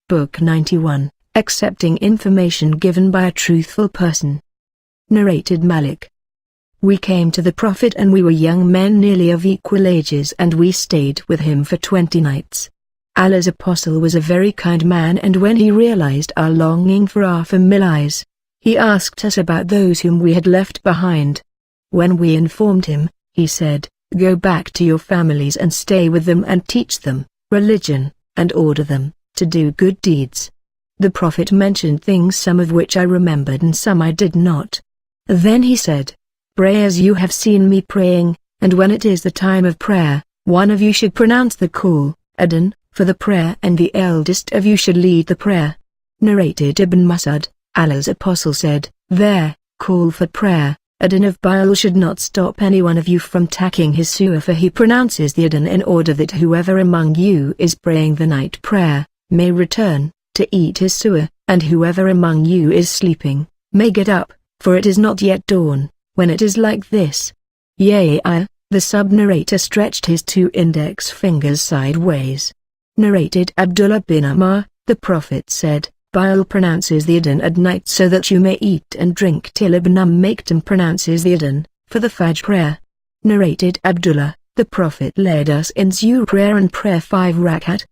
Book 91, Accepting Information Given by a Truthful Person. Narrated Malik. We came to the Prophet and we were young men nearly of equal ages, and we stayed with him for 20 nights. Allah's apostle was a very kind man, and when he realized our longing for our families, he asked us about those whom we had left behind. When we informed him, he said, "Go back to your families and stay with them and teach them religion, and order them to do good deeds." The Prophet mentioned things, some of which I remembered and some I did not. Then he said, "Pray as you have seen me praying, and when it is the time of prayer, one of you should pronounce the call, adhan, for the prayer, and the eldest of you should lead the prayer." Narrated Ibn Mas'ud, Allah's apostle said, "There, call for prayer, adhan of Bilal should not stop any one of you from taking his surah, for he pronounces the adhan in order that whoever among you is praying the night prayer, may return, to eat his surah, and whoever among you is sleeping, may get up, for it is not yet dawn, when it is like this." The sub-narrator stretched his 2 index fingers sideways. Narrated Abdullah bin Amr, the Prophet said, "Bilal pronounces the adhan at night so that you may eat and drink till Ibn Maktum pronounces the adhan, for the Fajr prayer." Narrated Abdullah, the Prophet led us in Zuhr prayer and prayer 5 rakat.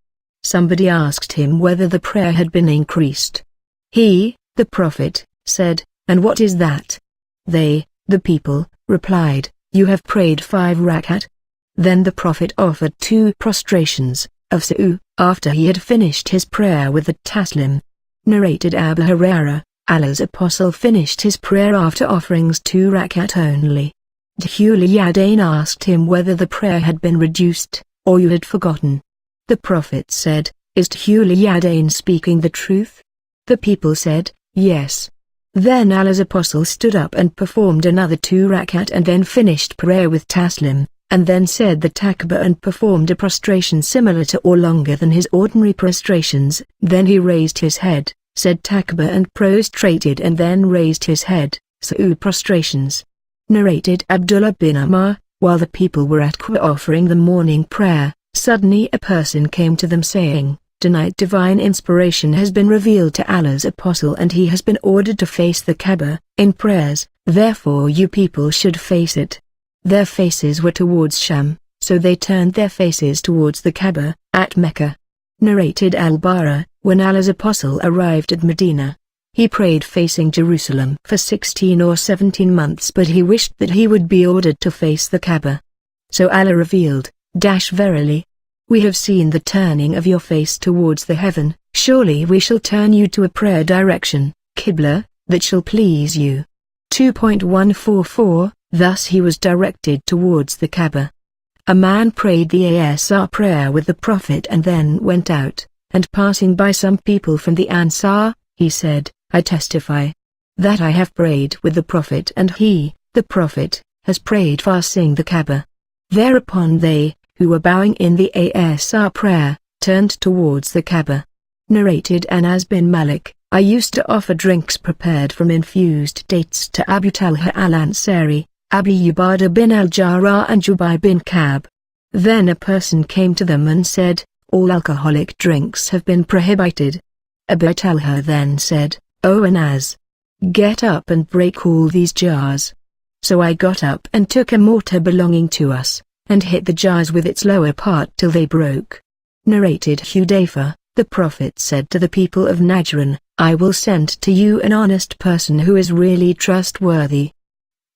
Somebody asked him whether the prayer had been increased. He, the Prophet, said, "And what is that?" They, the people, replied, "You have prayed 5 rakat." Then the Prophet offered 2 prostrations of su'u, after he had finished his prayer with the taslim. Narrated Abu Hurairah, Allah's apostle finished his prayer after offerings 2 rakat only. Dhul Yadain asked him whether the prayer had been reduced, or you had forgotten. The Prophet said, "Is Dhul Yadain speaking the truth?" The people said, "Yes." Then Allah's apostle stood up and performed another 2 rakat and then finished prayer with taslim, and then said the takbir and performed a prostration similar to or longer than his ordinary prostrations. Then he raised his head, said takbir and prostrated, and then raised his head, su'ud prostrations. Narrated Abdullah bin Amr, while the people were at Qibla offering the morning prayer, suddenly a person came to them saying, "Tonight divine inspiration has been revealed to Allah's apostle and he has been ordered to face the Kaaba in prayers, therefore you people should face it." Their faces were towards Sham, so they turned their faces towards the Kaaba, at Mecca. Narrated Al-Bara, when Allah's apostle arrived at Medina, he prayed facing Jerusalem for 16 or 17 months, but he wished that he would be ordered to face the Kaaba. So Allah revealed, "Verily, we have seen the turning of your face towards the heaven, surely we shall turn you to a prayer direction, Qibla, that shall please you." 2.144 Thus he was directed towards the Kaaba. A man prayed the Asr prayer with the Prophet and then went out, and passing by some people from the Ansar, he said, "I testify that I have prayed with the Prophet and he, the Prophet, has prayed facing the Kaaba." Thereupon they, who were bowing in the Asr prayer, turned towards the Kaaba. Narrated Anas bin Malik, "I used to offer drinks prepared from infused dates to Abu Talha al-Ansari, Abu Ubadah bin al-Jarrah and Jubayr bin Ka'b. Then a person came to them and said, 'All alcoholic drinks have been prohibited.' Abu Talha then said, 'O Anas, get up and break all these jars.' So I got up and took a mortar belonging to us, and hit the jars with its lower part till they broke." Narrated Hudayfa, the Prophet said to the people of Najran, "I will send to you an honest person who is really trustworthy."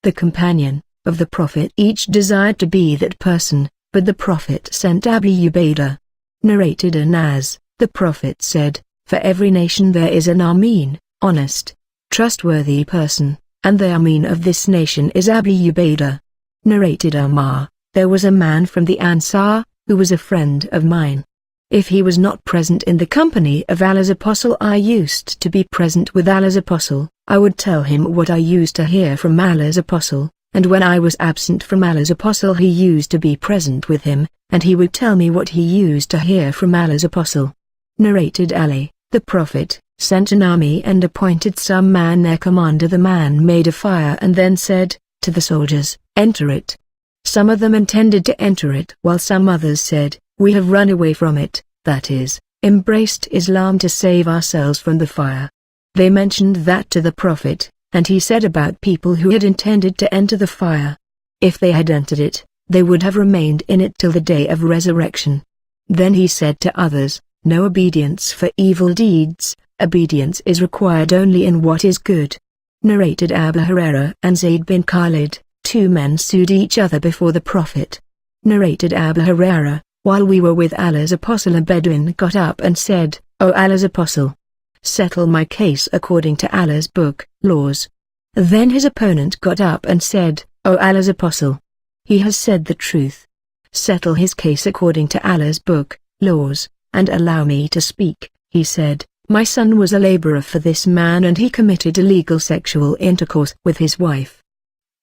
The companion of the Prophet each desired to be that person, but the Prophet sent Abu Ubaidah. Narrated Anas, the Prophet said, "For every nation there is an Amin, honest, trustworthy person, and the Amin of this nation is Abu Ubaidah." Narrated Amar, "There was a man from the Ansar, who was a friend of mine. If he was not present in the company of Allah's apostle, I used to be present with Allah's apostle. I would tell him what I used to hear from Allah's apostle, and when I was absent from Allah's apostle he used to be present with him, and he would tell me what he used to hear from Allah's apostle." Narrated Ali, the Prophet, sent an army and appointed some man their commander. The man made a fire and then said to the soldiers, "Enter it." Some of them intended to enter it, while some others said, "We have run away from it," that is, embraced Islam to save ourselves from the fire. They mentioned that to the Prophet, and he said about people who had intended to enter the fire. If they had entered it, they would have remained in it till the day of resurrection. Then he said to others, no obedience for evil deeds, obedience is required only in what is good. Narrated Abu Hurairah and Zayd bin Khalid, two men sued each other before the Prophet. Narrated Abu Hurairah, while we were with Allah's Apostle, a Bedouin got up and said, O Allah's Apostle, settle my case according to Allah's book, laws. Then his opponent got up and said, O Allah's Apostle, he has said the truth. Settle his case according to Allah's book, laws, and allow me to speak. He said, my son was a laborer for this man and he committed illegal sexual intercourse with his wife.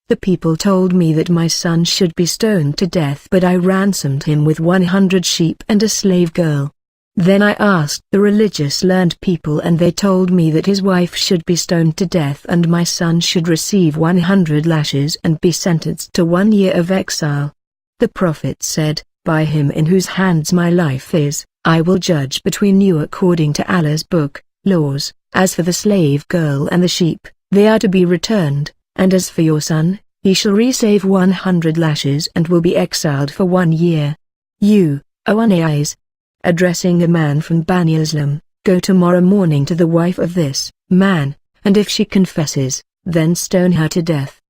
The people told me that my son should be stoned to death, but I ransomed him with 100 sheep and a slave girl. Then I asked the religious learned people and they told me that his wife should be stoned to death and my son should receive 100 lashes and be sentenced to 1 year of exile. The Prophet said, by him in whose hands my life is, I will judge between you according to Allah's book, laws. As for the slave girl and the sheep, they are to be returned, and as for your son, he shall receive 100 lashes and will be exiled for 1 year. You, O Anais, addressing a man from Bani Islam, go tomorrow morning to the wife of this man, and if she confesses, then stone her to death.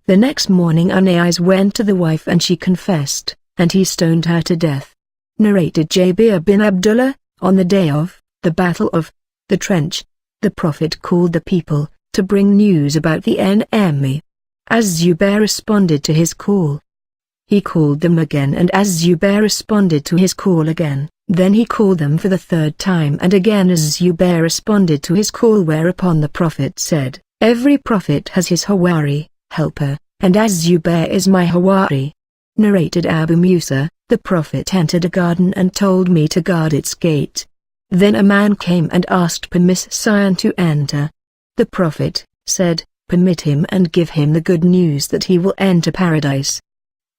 The next morning Anais went to the wife and she confessed, and he stoned her to death. Narrated Jabir bin Abdullah, on the day of the Battle of the Trench, the Prophet called the people to bring news about the enemy. As Zubair responded to his call, he called them again, and as Zubair responded to his call again, then he called them for the third time, and again as Zubair responded to his call, whereupon the Prophet said, every prophet has his Hawari, helper, and as Zubair is my Hawari. Narrated Abu Musa, the Prophet entered a garden and told me to guard its gate. Then a man came and asked permission to enter. The Prophet said, permit him and give him the good news that he will enter paradise.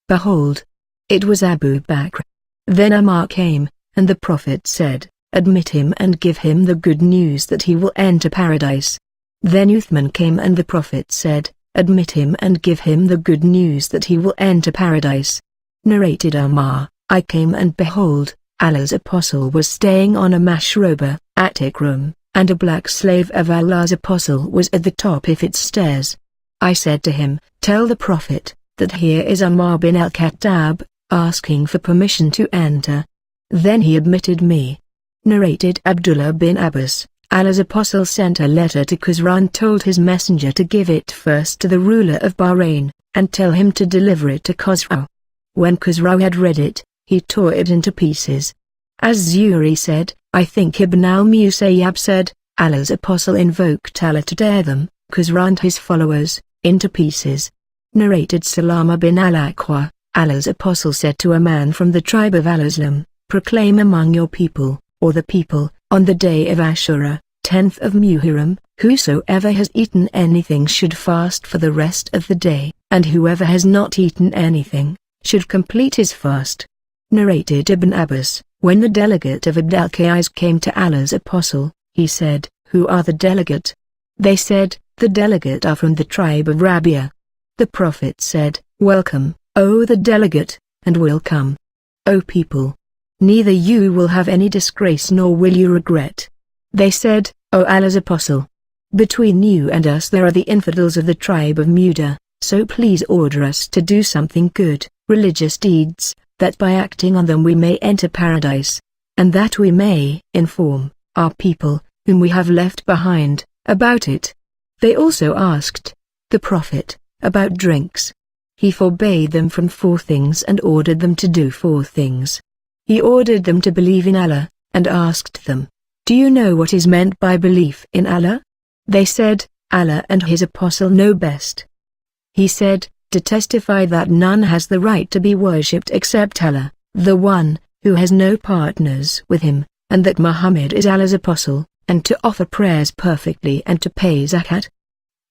Behold, it was Abu Bakr. Then Umar came, and the Prophet said, admit him and give him the good news that he will enter paradise. Then Uthman came and the Prophet said, admit him and give him the good news that he will enter paradise. Narrated Umar, I came and behold, Allah's Apostle was staying on a mashroba, attic room, and a black slave of Allah's Apostle was at the top of its stairs. I said to him, tell the Prophet, that here is Umar bin al-Khattab, asking for permission to enter. Then he admitted me. Narrated Abdullah bin Abbas, Allah's Apostle sent a letter to Khusra and told his messenger to give it first to the ruler of Bahrain, and tell him to deliver it to Khusra. When Khusra had read it, he tore it into pieces. As Zuhri said, I think Ibn al-Musayyab said, Allah's Apostle invoked Allah to tear them, Khusra and his followers, into pieces. Narrated Salama bin al-Aqwa, Allah's Apostle said to a man from the tribe of al-Islam, proclaim among your people, or the people, on the day of Ashura, 10th of Muharram, whosoever has eaten anything should fast for the rest of the day, and whoever has not eaten anything, should complete his fast. Narrated Ibn Abbas, when the delegate of Abd al-Qais came to Allah's Apostle, he said, who are the delegate? They said, the delegate are from the tribe of Rabia. The Prophet said, welcome, O the delegate, and will come. O people, neither you will have any disgrace nor will you regret. They said, O Allah's Apostle, between you and us there are the infidels of the tribe of Muda, so please order us to do something good, religious deeds, that by acting on them we may enter paradise, and that we may inform our people, whom we have left behind, about it. They also asked the Prophet about drinks. He forbade them from 4 things and ordered them to do 4 things. He ordered them to believe in Allah, and asked them, do you know what is meant by belief in Allah? They said, Allah and His Apostle know best. He said, to testify that none has the right to be worshipped except Allah, the one, who has no partners with him, and that Muhammad is Allah's Apostle, and to offer prayers perfectly and to pay zakat.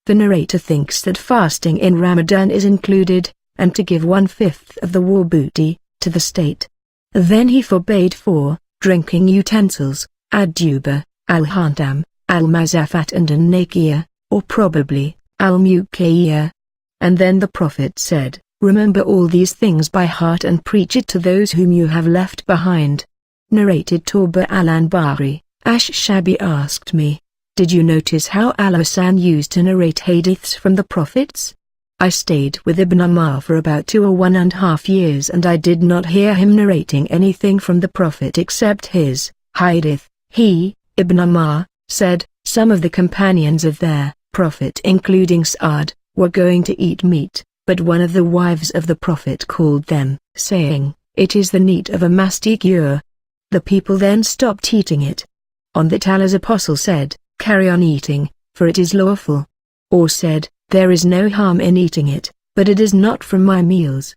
The narrator thinks that fasting in Ramadan is included, and to give 1/5 of the war booty to the state. Then he forbade 4 drinking utensils, ad-duba, al-hantam, al-mazafat and an-nakiya, or probably, al-mukayya. And then the Prophet said, remember all these things by heart and preach it to those whom you have left behind. Narrated Tawba al-Anbari. Ash-Shabi asked me, did you notice how Al-Hasan used to narrate hadiths from the prophets? I stayed with Ibn Umar for about 2 or 1.5 years and I did not hear him narrating anything from the Prophet except his hadith. He, Ibn Umar, said, some of the companions of their Prophet including Sa'ad, were going to eat meat, but one of the wives of the Prophet called them, saying, it is the meat of a mastiqueur. The people then stopped eating it. On that Allah's apostle said, carry on eating, for it is lawful. Or said, there is no harm in eating it, but it is not from my meals.